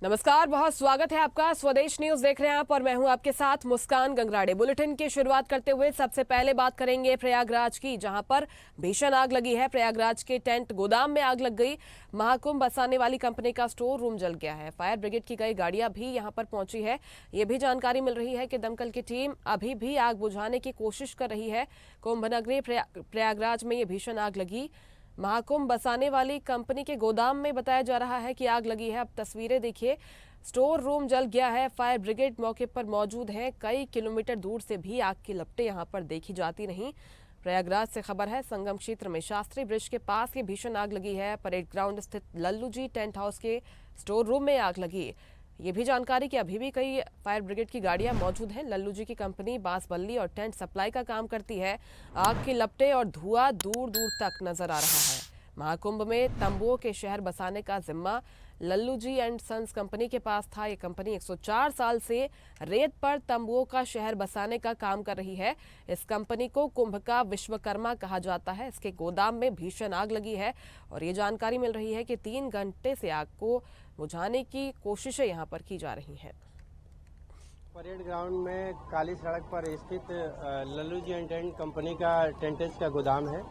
नमस्कार, बहुत स्वागत है आपका। स्वदेश न्यूज देख रहे हैं आप और मैं हूं आपके साथ मुस्कान गंगराड़े। बुलेटिन की शुरुआत करते हुए सबसे पहले बात करेंगे प्रयागराज की, जहां पर भीषण आग लगी है। प्रयागराज के टेंट गोदाम में आग लग गई। महाकुंभ बसाने वाली कंपनी का स्टोर रूम जल गया है। फायर ब्रिगेड की कई गाड़ियां भी यहां पर पहुंची है। ये भी जानकारी मिल रही है कि दमकल की टीम अभी भी आग बुझाने की कोशिश कर रही है। कुंभ नगरी प्रयागराज में ये भीषण आग लगी। महाकुंभ बसाने वाली कंपनी के गोदाम में बताया जा रहा है कि आग लगी है। अब तस्वीरें देखिए, स्टोर रूम जल गया है। फायर ब्रिगेड मौके पर मौजूद है। कई किलोमीटर दूर से भी आग की लपटें यहां पर देखी जाती नहीं। प्रयागराज से खबर है, संगम क्षेत्र में शास्त्री ब्रिज के पास ये भीषण आग लगी है। परेड ग्राउंड स्थित लल्लू जी टेंट हाउस के स्टोर रूम में आग लगी। ये भी जानकारी कि अभी भी कई फायर ब्रिगेड की गाड़ियां मौजूद हैं। लल्लू जी की कंपनी बांस बल्ली और टेंट सप्लाई का काम करती है। आग की लपटें और धुआं दूर दूर तक नजर आ रहा है। महाकुंभ में तंबुओं के शहर बसाने का जिम्मा लल्लू जी एंड सन्स कंपनी के पास था। ये कंपनी 104 साल से रेत पर तंबुओं का शहर बसाने का काम कर रही है। इस कंपनी को कुंभ का विश्वकर्मा कहा जाता है। इसके गोदाम में भीषण आग लगी है और ये जानकारी मिल रही है कि 3 घंटे से आग को बुझाने की कोशिशें यहां पर की जा रही हैं। परेड ग्राउंड में काली सड़क पर स्थित लल्लू जी एंड टेंट कंपनी का टेंटेज का गोदाम है,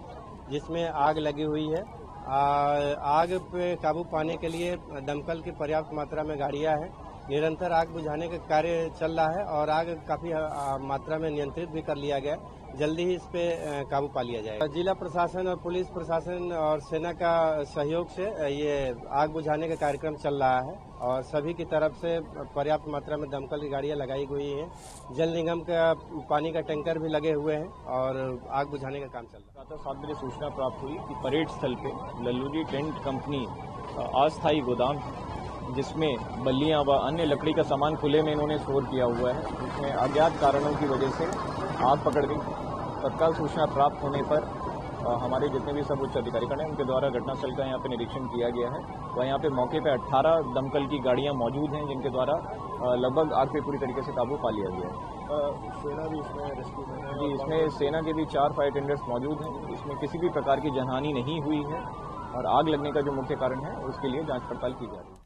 जिसमें आग लगी हुई है। आग पे काबू पाने के लिए दमकल की पर्याप्त मात्रा में गाड़ियां हैं। निरंतर आग बुझाने का कार्य चल रहा है और आग काफी मात्रा में नियंत्रित भी कर लिया गया। जल्दी ही इस पे काबू पा लिया जाएगा। जिला प्रशासन और पुलिस प्रशासन और सेना का सहयोग से ये आग बुझाने का कार्यक्रम चल रहा है और सभी की तरफ से पर्याप्त मात्रा में दमकल की गाड़ियां लगाई हुई हैं। जल निगम का पानी का टैंकर भी लगे हुए हैं और आग बुझाने का काम चल रहा है। प्रातः 7 बजे सूचना प्राप्त हुई कि परेड स्थल पे लल्लू जी टेंट कंपनी अस्थायी गोदाम, जिसमें बल्लियां व अन्य लकड़ी का सामान खुले में इन्होंने स्टोर किया हुआ है, उसमें अज्ञात कारणों की वजह से आग पकड़ गई। तत्काल सूचना प्राप्त होने पर हमारे जितने भी सब उच्च अधिकारीगण हैं, उनके द्वारा घटनास्थल का यहाँ पे निरीक्षण किया गया है। वह यहाँ पे मौके पे 18 दमकल की गाड़ियाँ मौजूद हैं, जिनके द्वारा लगभग आग पे पूरी तरीके से काबू पा लिया गया है। सेना भी इसमें रेस्क्यू में है जी, इसमें सेना के भी 4 फायर टेंडर्स मौजूद हैं। इसमें किसी भी प्रकार की जनहानि नहीं हुई है और आग लगने का जो मुख्य कारण है उसके लिए जांच पड़ताल की जा रही है।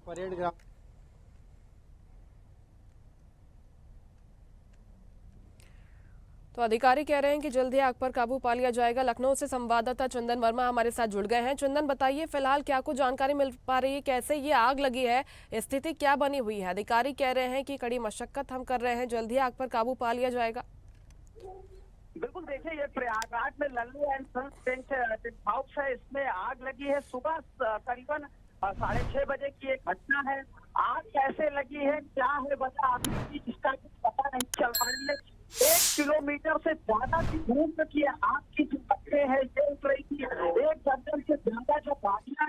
परेड ग्राउंड तो अधिकारी कह रहे हैं कि जल्द ही आग पर काबू पा लिया जाएगा। लखनऊ से संवाददाता चंदन वर्मा हमारे साथ जुड़ गए हैं। चंदन, बताइए फिलहाल क्या कुछ जानकारी मिल पा रही है, कैसे ये आग लगी है, स्थिति क्या बनी हुई है? अधिकारी कह रहे हैं कि कड़ी मशक्कत हम कर रहे हैं, जल्द ही आग पर काबू पा लिया जाएगा। बिल्कुल, देखिए ये प्रयागराज में Lallu and sons tent house है, इसमें आग लगी है। सुबह करीबन 6:30 बजे की एक घटना है। आग कैसे लगी है, क्या है वजह, अभी इसका कुछ पता नहीं चल रही है। 1 किलोमीटर से ज्यादा की दूर तक ये आग की जो लपटें है ये उठ रही थी। 1 दर्जन से ज्यादा जो गाड़ियां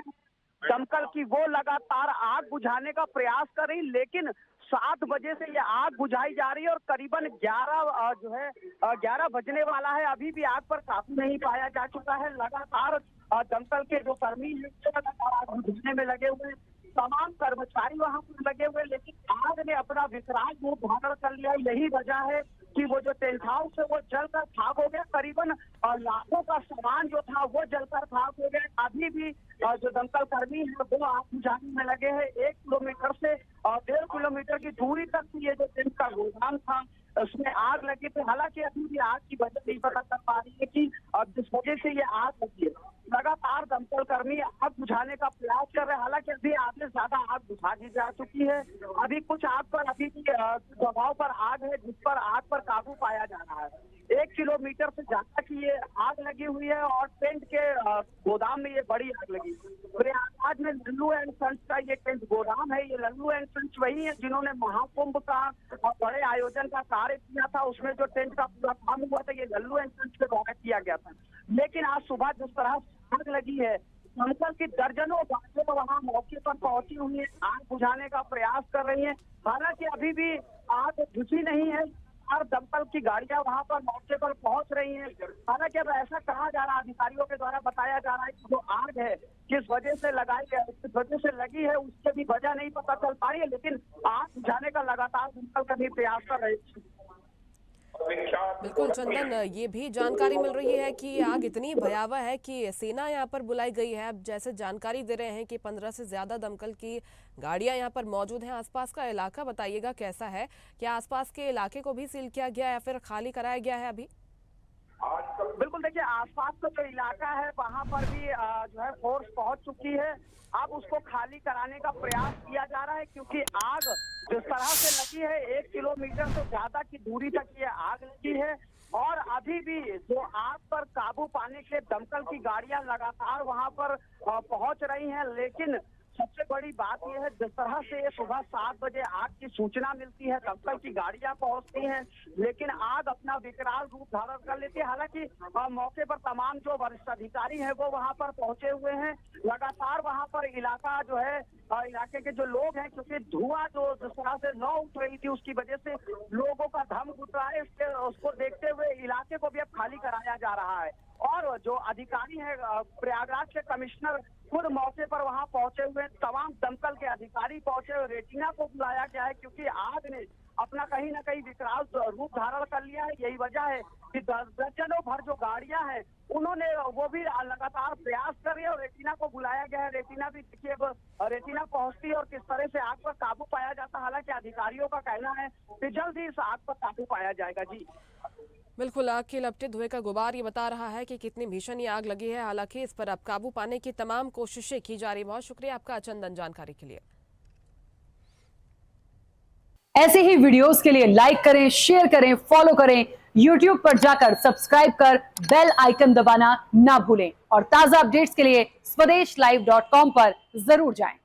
दमकल की वो लगातार आग बुझाने का प्रयास कर रही, लेकिन 7 बजे से ये आग बुझाई जा रही है और करीबन 11 बजने वाला है। अभी भी आग पर काबू नहीं पाया जा चुका है। लगातार दमकल के जो कर्मी हैं लगातार आग बुझाने में लगे हुए हैं। तमाम कर्मचारी वहां पर लगे हुए, लेकिन आग ने अपना विकराल रूप धारण कर लिया। यही वजह है कि वो जो टेंट हाउस है वो जलकर खाक हो गया। करीबन लाखों का सामान जो था वो जलकर खाक हो गया। अभी भी जो दमकल कर्मी है वो आग बुझाने में लगे हैं। 1 किलोमीटर से 1.5 किलोमीटर की दूरी तक ये जो टेंट का गोदाम था उसमें आग लगी थी। हालांकि अभी भी आग की वजह नहीं पता कर पा रही है कि जिस वजह से ये आग लगी है। लगातार दमकल कर्मी आग बुझाने का प्रयास कर रहे हैं। हालांकि अभी आधे ज्यादा आग बुझा दी जा चुकी है। अभी कुछ आग पर अभी भी दबाव पर आग है, जिस पर आग पर काबू पाया जा रहा है। 1 किलोमीटर से ज्यादा की ये आग लगी हुई है और टेंट के गोदाम में ये बड़ी आग लगी। प्रयागराज में लल्लू एंड सन्स का ये टेंट गोदाम है। ये लल्लू एंड सन्स वही है जिन्होंने महाकुंभ का बड़े आयोजन का कार्य किया था। उसमें जो टेंट का पूरा काम हुआ था ये लल्लू एंड सन्स के द्वारा किया गया था। लेकिन आज सुबह जिस तरह आग लगी है, दमकल की दर्जनों गाड़ियां वहां मौके पर पहुंची हुई है, आग बुझाने का प्रयास कर रही हैं। हालांकि अभी भी आग बुझी नहीं है और दमकल की गाड़ियां वहां पर मौके पर पहुंच रही हैं। हालांकि अब ऐसा कहा जा रहा है, अधिकारियों के द्वारा बताया जा रहा है कि जो आग है किस वजह से लगाई है, किस वजह से लगी है, उससे भी वजह नहीं पता चल पा रही है। लेकिन आग बुझाने का लगातार दमकल का भी प्रयास कर रहे हैं। बिल्कुल चंदन, ये भी जानकारी मिल रही है कि आग इतनी भयावह है कि सेना यहाँ पर बुलाई गई है। अब जैसे जानकारी दे रहे हैं कि 15 से ज्यादा दमकल की गाड़ियां यहाँ पर मौजूद हैं। आसपास का इलाका बताइएगा कैसा है, क्या आसपास के इलाके को भी सील किया गया है या फिर खाली कराया गया है अभी? बिल्कुल देखिए, आसपास का जो इलाका है वहां पर भी जो है फोर्स पहुंच चुकी है। अब उसको खाली कराने का प्रयास किया जा रहा है, क्योंकि आग जिस तरह से लगी है 1 किलोमीटर से ज्यादा की दूरी तक ये आग लगी है। और अभी भी जो आग पर काबू पाने के लिए दमकल की गाड़ियां लगातार वहां पर पहुंच रही हैं। लेकिन सबसे बड़ी बात यह है, जिस तरह से सुबह 7 बजे आग की सूचना मिलती है, दमकल की गाड़ियां पहुंचती हैं, लेकिन आग अपना विकराल रूप धारण कर लेती है। हालांकि मौके पर तमाम जो वरिष्ठ अधिकारी हैं वो वहां पर पहुंचे हुए हैं। लगातार वहां पर इलाका जो है, इलाके के जो लोग हैं, क्योंकि धुआं जो जिस तरह से न उठ रही थी उसकी वजह से लोगों का दम घुट रहा है। उसको देखते हुए इलाके को भी अब खाली कराया जा रहा है। और जो अधिकारी है, प्रयागराज के कमिश्नर खुद मौके पर वहां पहुंचे हुए, तमाम दमकल के अधिकारी पहुंचे हुए। रेटिना को बुलाया गया है, क्योंकि आग ने अपना कहीं ना कहीं विकराल रूप धारण कर लिया है। यही वजह है कि दर्जनों भर जो गाड़ियां हैं उन्होंने वो भी लगातार प्रयास कर रही है। और रेटिना को बुलाया गया है। रेटिना भी देखिए, अब रेटिना पहुंचती है और किस तरह से आग पर काबू पाया जाता है। हालांकि अधिकारियों का कहना है कि जल्द ही इस आग पर काबू पाया जाएगा। जी बिल्कुल, आग के लपटे धुएं का गुबार ये बता रहा है कि कितनी भीषण ये आग लगी है। हालांकि इस पर अब काबू पाने की तमाम कोशिशें की जा रही। बहुत शुक्रिया आपका चंदन, जानकारी के लिए। ऐसे ही वीडियोस के लिए लाइक करें, शेयर करें, फॉलो करें। YouTube पर जाकर सब्सक्राइब कर बेल आइकन दबाना ना भूलें और ताजा अपडेट्स के लिए swedeshlive.com पर जरूर जाएं।